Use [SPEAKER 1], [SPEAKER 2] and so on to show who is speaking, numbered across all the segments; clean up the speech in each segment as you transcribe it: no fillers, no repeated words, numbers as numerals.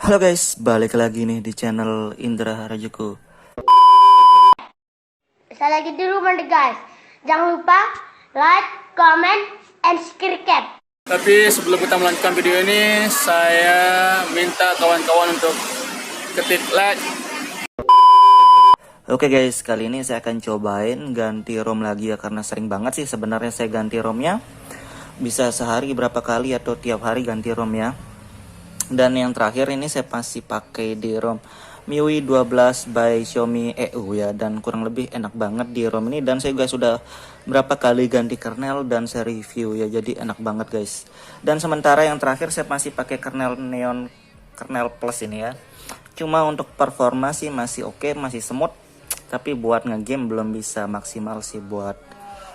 [SPEAKER 1] Halo guys, balik lagi nih di channel Indra Rajuku.
[SPEAKER 2] Saya lagi di rumah nih guys. Jangan lupa like, comment, and subscribe.
[SPEAKER 3] Tapi sebelum kita melanjutkan video ini, saya minta kawan-kawan untuk ketik like.
[SPEAKER 1] Oke guys, kali ini saya akan cobain ganti ROM lagi ya, karena sering banget sih sebenarnya saya ganti ROM-nya. Bisa sehari berapa kali atau tiap hari ganti ROM ya. Dan yang terakhir ini saya masih pakai di ROM MIUI 12 by Xiaomi EU ya, dan kurang lebih enak banget di ROM ini, dan saya juga sudah berapa kali ganti kernel dan saya review ya, jadi enak banget guys. Dan sementara yang terakhir saya masih pakai kernel Neon kernel Plus ini ya. Cuma untuk performa sih masih oke, masih smooth, tapi buat ngegame belum bisa maksimal sih buat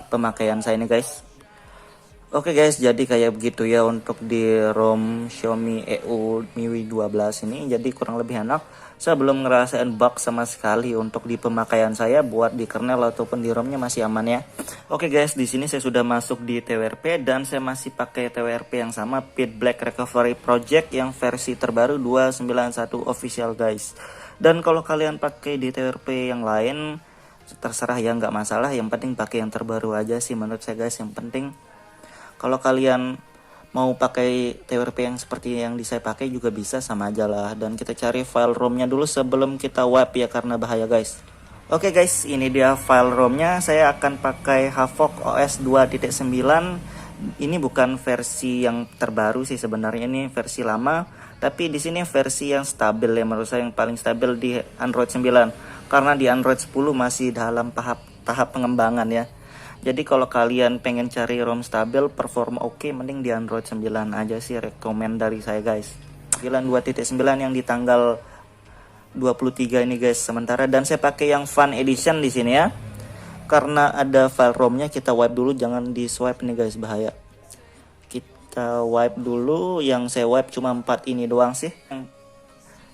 [SPEAKER 1] pemakaian saya ini guys. Oke guys, jadi kayak begitu ya untuk di ROM Xiaomi EU MIUI 12 ini, jadi kurang lebih enak. Saya belum ngerasain bug sama sekali untuk di pemakaian saya, buat di kernel ataupun di ROM-nya masih aman ya. Oke guys, di sini saya sudah masuk di TWRP dan saya masih pakai TWRP yang sama, Pit Black Recovery Project yang versi terbaru 291 official guys. Dan kalau kalian pakai di TWRP yang lain, terserah ya, nggak masalah, yang penting pakai yang terbaru aja sih menurut saya guys. Yang penting kalau kalian mau pakai TWRP yang seperti yang saya pakai juga bisa, sama aja lah. Dan kita cari file ROM-nya dulu sebelum kita wipe ya, karena bahaya guys. Oke guys, ini dia file ROM-nya. Saya akan pakai Havoc OS 2.9. Ini bukan versi yang terbaru sih sebenarnya, ini versi lama. Tapi di sini versi yang stabil ya, menurut saya yang paling stabil di Android 9. Karena di Android 10 masih dalam tahap pengembangan ya. Jadi kalau kalian pengen cari ROM stabil, performa oke, mending di Android 9 aja sih, rekomend dari saya guys. 9.2.9 yang di tanggal 23 ini guys sementara, dan saya pakai yang Fun Edition di sini ya. Karena ada file ROM-nya, kita wipe dulu, jangan di swipe nih guys, bahaya. Kita wipe dulu, yang saya wipe cuma 4 ini doang sih.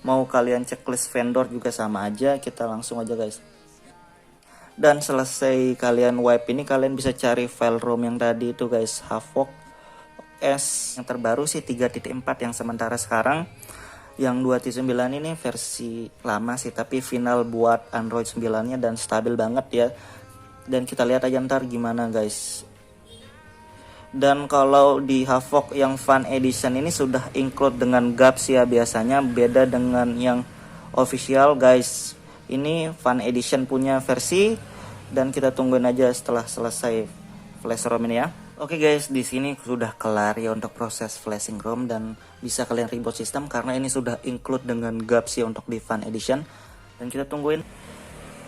[SPEAKER 1] Mau kalian checklist vendor juga sama aja, kita langsung aja guys. Dan selesai kalian wipe ini, kalian bisa cari file ROM yang tadi itu guys, Havoc OS yang terbaru sih 3.4 yang sementara sekarang. Yang 2.9 ini versi lama sih, tapi final buat Android 9-nya dan stabil banget ya. Dan kita lihat aja ntar gimana guys. Dan kalau di Havoc yang Fun Edition ini sudah include dengan GAPS ya, biasanya beda dengan yang official guys. Ini Fun Edition punya versi, dan kita tungguin aja setelah selesai flash ROM ini ya. Oke guys, di sini sudah kelar ya untuk proses flashing ROM, dan bisa kalian reboot sistem karena ini sudah include dengan GAPS ya untuk di Fun Edition. Dan kita tungguin.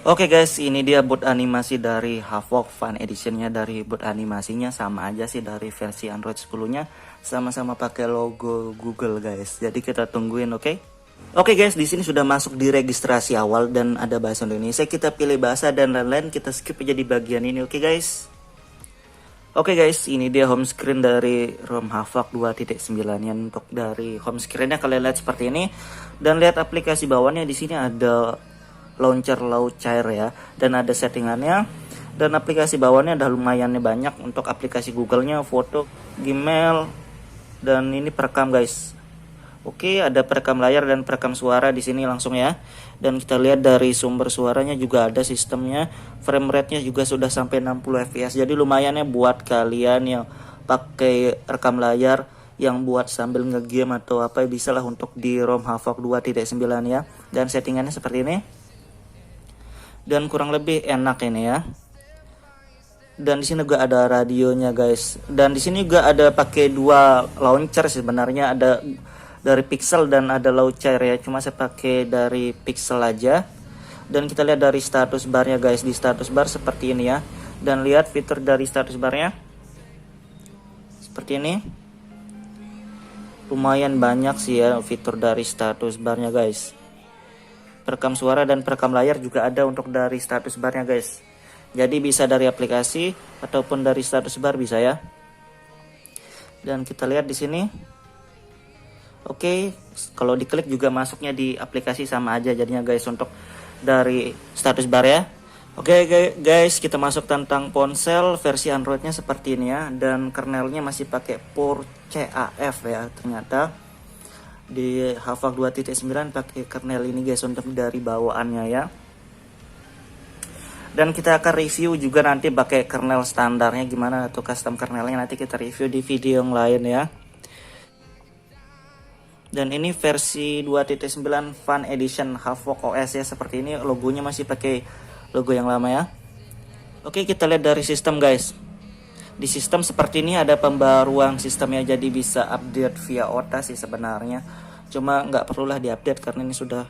[SPEAKER 1] Oke guys, ini dia boot animasi dari Havoc Fun Edition-nya. Dari boot animasinya sama aja sih dari versi Android 10-nya, sama-sama pakai logo Google guys. Jadi kita tungguin, oke? Oke guys, di sini sudah masuk di registrasi awal dan ada bahasa Indonesia. Kita pilih bahasa dan lain-lain, kita skip aja di bagian ini, oke guys? Oke guys, ini dia home screen dari ROM Havoc 2.9-nya. Untuk dari home screen-nya kalian lihat seperti ini, dan lihat aplikasi bawahnya. Di sini ada launcher Launcher ya, dan ada settingannya. Dan aplikasi bawahnya ada lumayan banyak untuk aplikasi Google-nya, foto, Gmail, dan ini perekam guys. Oke, ada perekam layar dan perekam suara di sini langsung ya. Dan kita lihat dari sumber suaranya juga ada sistemnya. Frame rate-nya juga sudah sampai 60 fps. Jadi lumayan ya buat kalian yang pakai rekam layar, yang buat sambil ngegame atau apa, bisa lah untuk di ROM Havoc 2.9 ya. Dan settingannya seperti ini. Dan kurang lebih enak ini ya. Dan di sini juga ada radionya guys. Dan di sini juga ada pakai dua launcher sebenarnya, ada dari Pixel dan ada Launcher ya. Cuma saya pakai dari Pixel aja. Dan kita lihat dari status barnya guys. Di status bar seperti ini ya. Dan lihat fitur dari status barnya seperti ini. Lumayan banyak sih ya fitur dari status barnya guys. Perekam suara dan perekam layar juga ada untuk dari status barnya guys. Jadi bisa dari aplikasi ataupun dari status bar bisa ya. Dan kita lihat di sini. Oke, kalau diklik juga masuknya di aplikasi sama aja jadinya guys untuk dari status bar ya. Oke guys, kita masuk tentang ponsel. Versi Androidnya seperti ini ya, dan kernelnya masih pakai Pure CAF ya ternyata. di Havok 2.9 pakai kernel ini guys untuk dari bawaannya ya. Dan kita akan review juga nanti pakai kernel standarnya gimana atau custom kernelnya, nanti kita review di video yang lain ya. Dan ini versi 2.9 Fun Edition Havok OS ya, seperti ini logonya masih pakai logo yang lama ya. Oke, kita lihat dari sistem guys. Di sistem seperti ini ada pembaruan sistemnya, jadi bisa update via OTA sih sebenarnya. Cuma nggak perlulah diupdate karena ini sudah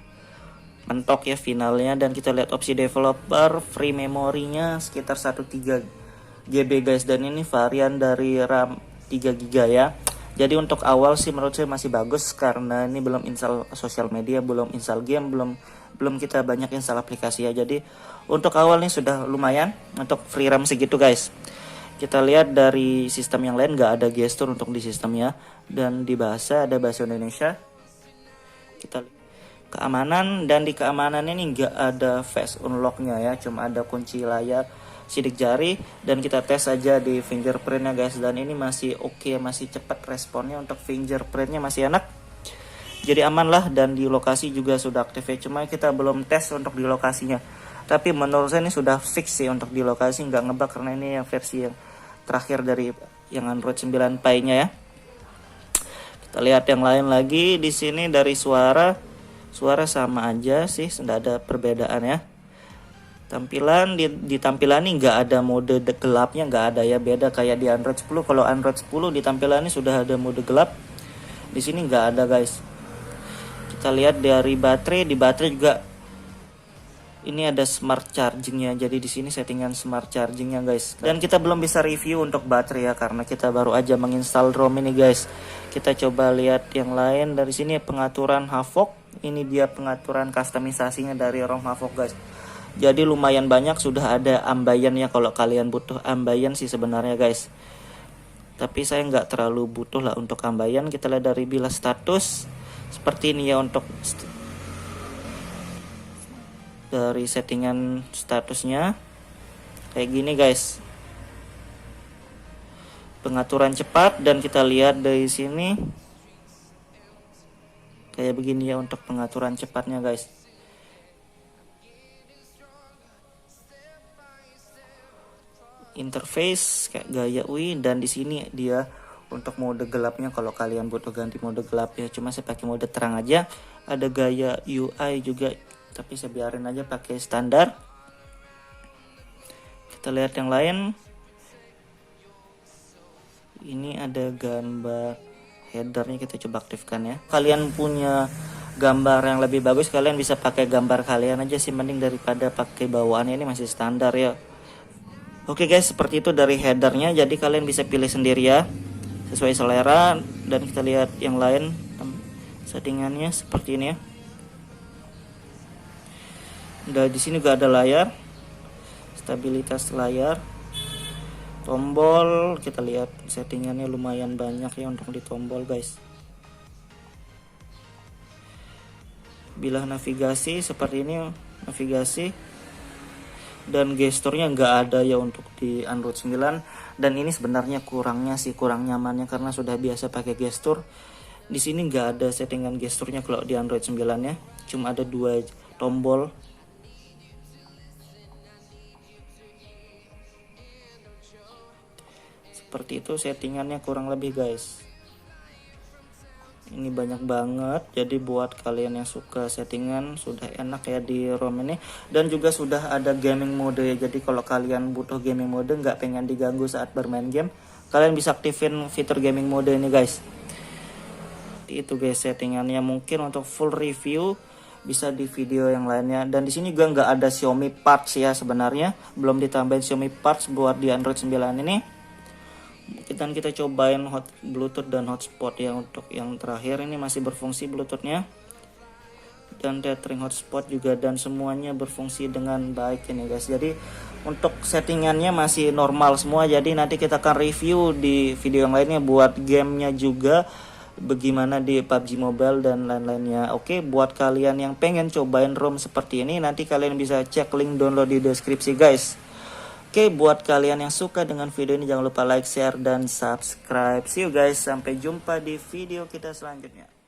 [SPEAKER 1] mentok ya finalnya. Dan kita lihat opsi developer, free memorinya sekitar 13 GB guys, dan ini varian dari RAM 3 GB ya. Jadi untuk awal sih menurut saya masih bagus karena ini belum install sosial media, belum install game, belum kita banyak install aplikasi ya. Jadi untuk awal nih sudah lumayan untuk free RAM segitu guys. Kita lihat dari sistem yang lain nggak ada gestur untuk di sistemnya, dan di bahasa ada bahasa Indonesia. Kita keamanan, dan di keamanan ini nggak ada face unlocknya ya, cuma ada kunci layar, sidik jari, dan kita tes aja di fingerprintnya guys, dan ini masih oke, masih cepat responnya untuk fingerprintnya, masih enak, jadi aman lah. Dan di lokasi juga sudah aktif ya, cuma kita belum tes untuk di lokasinya, tapi menurut saya ini sudah fix sih untuk di lokasi, nggak ngebug karena ini yang versi yang terakhir dari yang Android 9 Pie nya ya. Kita lihat yang lain lagi di sini. Dari suara sama aja sih, tidak ada perbedaan ya. Tampilan di tampilan ini nggak ada mode gelapnya, nggak ada ya, beda kayak di Android 10. Kalau Android 10 di tampilan ini sudah ada mode gelap, di sini nggak ada guys. Kita lihat dari baterai, di baterai juga ini ada smart chargingnya, jadi di sini settingan smart chargingnya guys. Dan kita belum bisa review untuk baterai ya karena kita baru aja menginstal ROM ini guys. Kita coba lihat yang lain. Dari sini pengaturan Havok, ini dia pengaturan customisasinya dari ROM Havok guys. Jadi lumayan banyak, sudah ada ambayan ya, kalau kalian butuh ambayan sih sebenarnya guys. Tapi saya nggak terlalu butuh lah untuk ambayan. Kita lihat dari bilas status seperti ini ya, untuk dari settingan statusnya kayak gini guys, pengaturan cepat. Dan kita lihat dari sini kayak begini ya untuk pengaturan cepatnya guys. Interface kayak gaya UI, dan di sini dia untuk mode gelapnya kalau kalian butuh ganti mode gelap ya, cuma saya pakai mode terang aja. Ada gaya UI juga, tapi saya biarin aja pakai standar. Kita lihat yang lain. Ini ada gambar headernya, kita coba aktifkan ya. Kalian punya gambar yang lebih bagus, kalian bisa pakai gambar kalian aja sih, mending daripada pakai bawaannya, ini masih standar ya. Oke guys, seperti itu dari headernya, jadi kalian bisa pilih sendiri ya sesuai selera. Dan kita lihat yang lain settingannya seperti ini ya. Di sini juga ada layar, stabilitas layar, tombol. Kita lihat settingannya lumayan banyak ya untuk di tombol guys. Bilah navigasi seperti ini, navigasi, dan gesturnya nggak ada ya untuk di Android 9. Dan ini sebenarnya kurang nyamannya karena sudah biasa pakai gestur. Di sini nggak ada settingan gesturnya kalau di Android 9 ya, cuma ada 2 tombol. Seperti itu settingannya kurang lebih guys. Ini banyak banget, jadi buat kalian yang suka settingan sudah enak ya di ROM ini. Dan juga sudah ada gaming mode ya, jadi kalau kalian butuh gaming mode, nggak pengen diganggu saat bermain game, kalian bisa aktifin fitur gaming mode ini guys. Itu guys settingannya. Mungkin untuk full review bisa di video yang lainnya. Dan di sini juga nggak ada Xiaomi parts ya sebenarnya, belum ditambahin Xiaomi parts buat di Android 9 ini. Dan kita cobain Bluetooth dan hotspot ya. Untuk yang terakhir ini masih berfungsi Bluetoothnya dan tethering hotspot juga, dan semuanya berfungsi dengan baik ini guys. Jadi untuk settingannya masih normal semua. Jadi nanti kita akan review di video yang lainnya buat gamenya juga, bagaimana di PUBG Mobile dan lain-lainnya. Oke, buat kalian yang pengen cobain ROM seperti ini, nanti kalian bisa cek link download di deskripsi guys. Oke, buat kalian yang suka dengan video ini, jangan lupa like, share, dan subscribe. See you guys, sampai jumpa di video kita selanjutnya.